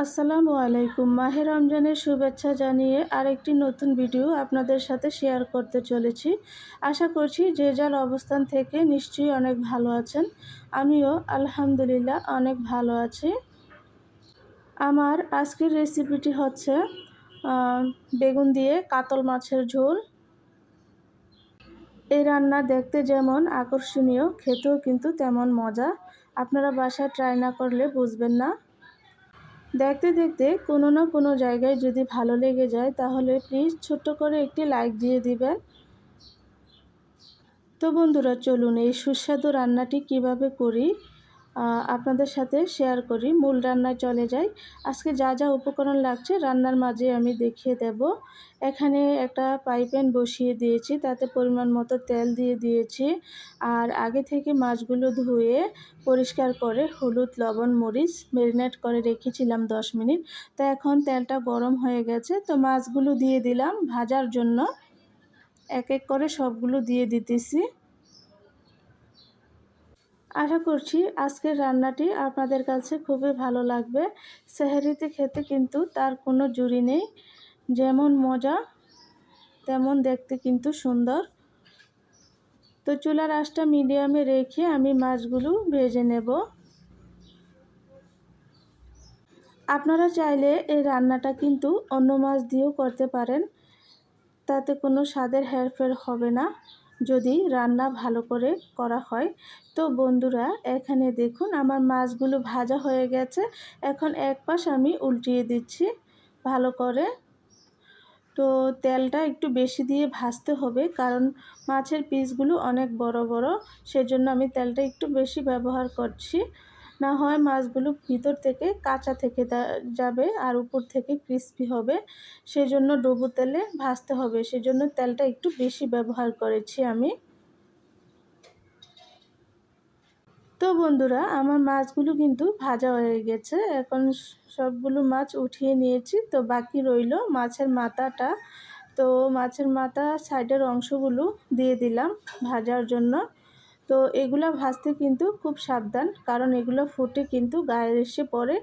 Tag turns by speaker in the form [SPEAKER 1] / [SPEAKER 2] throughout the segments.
[SPEAKER 1] আসসালামু আলাইকুম। মাহে রমজানের শুভেচ্ছা জানিয়ে আরেকটি নতুন ভিডিও আপনাদের সাথে শেয়ার করতে চলেছি। আশা করছি যে যার অবস্থান থেকে নিশ্চয়ই অনেক ভালো আছেন। আমিও আলহামদুলিল্লাহ অনেক ভালো আছি। আমার আজকের রেসিপিটি হচ্ছে বেগুন দিয়ে কাতল মাছের ঝোল। এই রান্না দেখতে যেমন আকর্ষণীয়, খেতেও কিন্তু তেমন মজা। আপনারা বাসায় ট্রাই না করলে বুঝবেন না। দেখতে দেখতে কোনো না কোনো জায়গায় যদি ভালো লেগে যায় তাহলে প্লিজ ছোট্ট করে একটি লাইক দিয়ে দিবেন। তো বন্ধুরা, চলুন এই সুস্বাদু রান্নাটি কিভাবে করি আপনাদের সাথে শেয়ার করি। মূল রান্নায় চলে যাই। আজকে যা যা উপকরণ লাগছে রান্নার মাঝে আমি দেখিয়ে দেব। এখানে একটা ফ্রাই প্যান বসিয়ে দিয়েছি, তাতে পরিমাণ মতো তেল দিয়ে দিয়েছি। আর আগে থেকে মাছগুলো ধুয়ে পরিষ্কার করে হলুদ, লবণ, মরিচ ম্যারিনেট করে রেখেছিলাম 10 মিনিট। তো এখন তেলটা গরম হয়ে গেছে, তো মাছগুলো দিয়ে দিলাম ভাজার জন্য। এক এক করে সবগুলো দিয়ে দিতেছি। আশা করছি আজকের রান্নাটি আপনাদের কাছে খুবই ভালো লাগবে। সেহরিতে খেতে কিন্তু তার কোনো জুড়ি নেই। যেমন মজা তেমন দেখতে কিন্তু সুন্দর। তো চুলার আঁচটা মিডিয়ামে রেখে আমি মাছগুলো ভেজে নেব। আপনারা চাইলে এই রান্নাটা কিন্তু অন্য মাছ দিয়েও করতে পারেন, তাতে কোনো স্বাদের হেরফের হবে না যদি রান্না ভালো করে করা হয়। তো বন্ধুরা, এখানে দেখুন আমার মাছগুলো ভাজা হয়ে গেছে। এখন এক পাশ আমি উল্টিয়ে দিচ্ছি ভালো করে। তো তেলটা একটু বেশি দিয়ে ভাজতে হবে, কারণ মাছের পিসগুলো অনেক বড় বড়, সেজন্য আমি তেলটা একটু বেশি ব্যবহার করছি। না হয় মাছগুলো ভিতর থেকে কাঁচা থেকে যাবে আর উপর থেকে ক্রিস্পি হবে। সেজন্য ডুবো তেলে ভাজতে হবে, সেজন্য তেলটা একটু বেশি ব্যবহার করেছি আমি। তো বন্ধুরা, আমার মাছগুলো কিন্তু ভাজা হয়ে গেছে। এখন সবগুলো মাছ উঠিয়ে নিয়েছি। তো বাকি রইল মাছের মাথাটা। তো মাছের মাথা সাইডের অংশগুলো দিয়ে দিলাম ভাজার জন্য। তো এগুলা ভাজতে কিন্তু খুব সাবধান, কারণ এগুলো ফুটে কিন্তু গায়ে এসে পড়ে।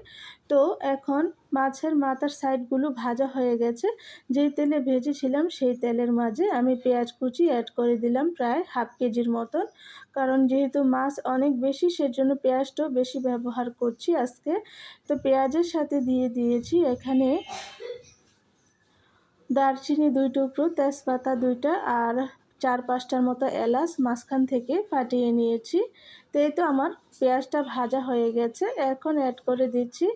[SPEAKER 1] তো এখন মাছের মাথার সাইডগুলো ভাজা হয়ে গেছে। যেই তেলে ভেজেছিলাম সেই তেলের মাঝে আমি পেঁয়াজ কুচি অ্যাড করে দিলাম প্রায় হাফ কেজির মতন। কারণ যেহেতু মাছ অনেক বেশি, সেজন্য পেঁয়াজটাও বেশি ব্যবহার করছি আজকে। তো পেঁয়াজের সাথে দিয়ে দিয়েছি এখানে দারচিনি 2 টুকরো, তেজপাতা 2টা আর 4-5টার মতো এলাচ মাঝখান থেকে ফাটিয়ে নিয়েছি। তো এই তো আমার পেঁয়াজটা ভাজা হয়ে গেছে। এখন অ্যাড করে দিচ্ছি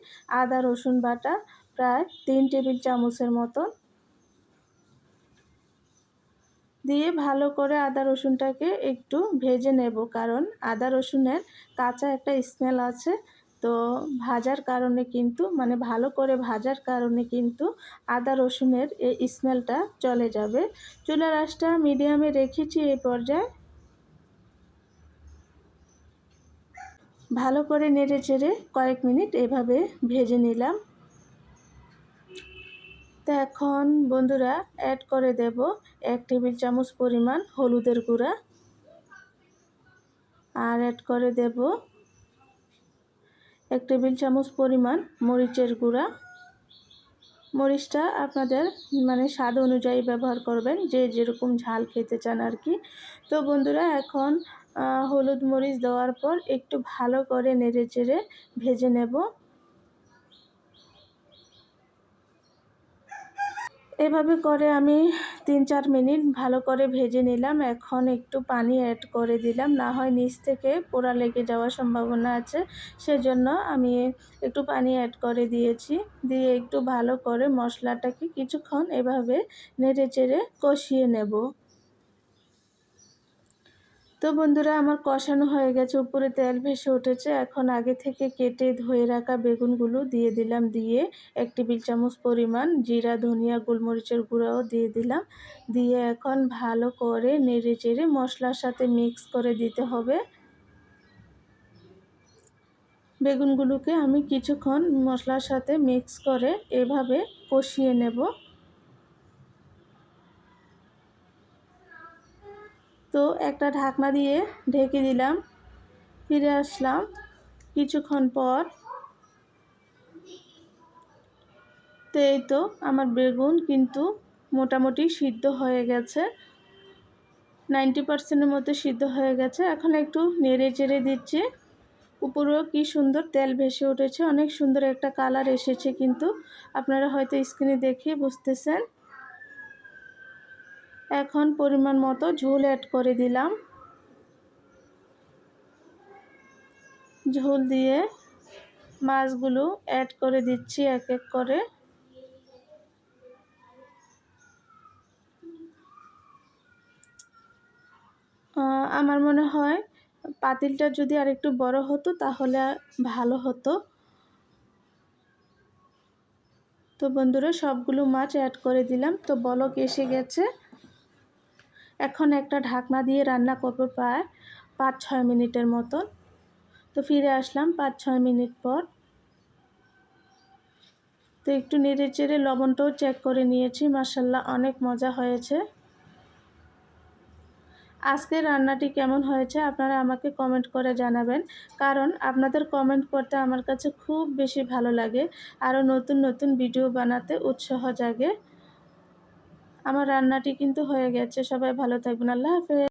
[SPEAKER 1] আদা রসুন বাটা প্রায় 3 টেবিল চামচের মতো। দিয়ে ভালো করে আদা রসুনটাকে একটু ভেজে নেব, কারণ আদা রসুনের কাঁচা একটা স্মেল আছে। তো ভাজার কারণে কিন্তু ভালো করে ভাজার কারণে কিন্তু আদা রসুনের এই স্মেলটা চলে যাবে। চুলার আঁচটা মিডিয়ামে রেখেছি। এই পর্যায়ে ভালো করে নেড়ে চেড়ে কয়েক মিনিট এভাবে ভেজে নিলাম। তো এখন বন্ধুরা অ্যাড করে দেব 1 টেবিল চামচ পরিমাণ হলুদের গুঁড়া, আর অ্যাড করে দেব 1 টেবিল চামচ পরিমাণ মরিচের গুঁড়া। মরিচটা আপনাদের স্বাদ অনুযায়ী ব্যবহার করবেন, যে যেরকম ঝাল খেতে চান আর কি। তো বন্ধুরা, এখন হলুদ মরিচ দেওয়ার পর একটু ভালো করে নেড়েচেড়ে ভেজে নেব। এভাবে করে আমি 3-4 মিনিট ভালো করে ভেজে নিলাম। এখন একটু পানি অ্যাড করে দিলাম, না হয় নিচ থেকে পোড়া লেগে যাওয়ার সম্ভাবনা আছে। সেজন্য আমি একটু পানি অ্যাড করে দিয়েছি। দিয়ে একটু ভালো করে মশলাটাকে কিছুক্ষণ এভাবে নেড়েচেড়ে কষিয়ে নেব। তো বন্ধুরা, আমার কষানো হয়ে গেছে, উপরে তেল ভেসে উঠেছে। এখন আগে থেকে কেটে ধুয়ে রাখা বেগুনগুলো দিয়ে দিলাম। দিয়ে 1 টেবিল চামচ পরিমাণ জিরা, ধনিয়া, গোলমরিচের গুঁড়াও দিয়ে দিলাম। দিয়ে এখন ভালো করে নেড়েচেড়ে মশলার সাথে মিক্স করে দিতে হবে। বেগুনগুলোকে আমি কিছুক্ষণ মশলার সাথে মিক্স করে এভাবে কষিয়ে নেব। তো একটা ঢাকনা দিয়ে ঢেকে দিলাম। ফিরে আসলাম কিছুক্ষণ পর। তো এই তো আমার বেগুন কিন্তু মোটামুটি সিদ্ধ হয়ে গেছে, 90% মতো সিদ্ধ হয়ে গেছে। এখন একটু নেড়ে চেড়ে দিচ্ছি। উপরেও কি সুন্দর তেল ভেসে উঠেছে, অনেক সুন্দর একটা কালার এসেছে, কিন্তু আপনারা হয়তো স্ক্রিনে দেখে বুঝতেছেন। এখন পরিমাণ মতো ঝোল অ্যাড করে দিলাম। ঝোল দিয়ে মাছগুলো অ্যাড করে দিচ্ছি এক এক করে। আমার মনে হয় পাতিলটা যদি আরেকটু বড় হতো তাহলে ভালো হতো। তো বন্ধুরা, সবগুলো মাছ অ্যাড করে দিলাম। তো বলক এসে গেছে। এখন একটা ঢাকনা দিয়ে রান্না করবো প্রায় 5-6 মিনিটের মতন। তো ফিরে আসলাম 5-6 মিনিট পর। তো একটু নেড়ে চেড়ে লবণটাও চেক করে নিয়েছি। মাশাআল্লাহ, অনেক মজা হয়েছে। আজকের রান্নাটি কেমন হয়েছে আপনারা আমাকে কমেন্ট করে জানাবেন, কারণ আপনাদের কমেন্ট পড়তে আমার কাছে খুব বেশি ভালো লাগে। আরও নতুন নতুন ভিডিও বানাতে উৎসাহ জাগে। আমার রান্নাটি কিন্তু হয়ে গেছে। সবাই ভালো থাকবেন। আল্লাহ হাফেজ।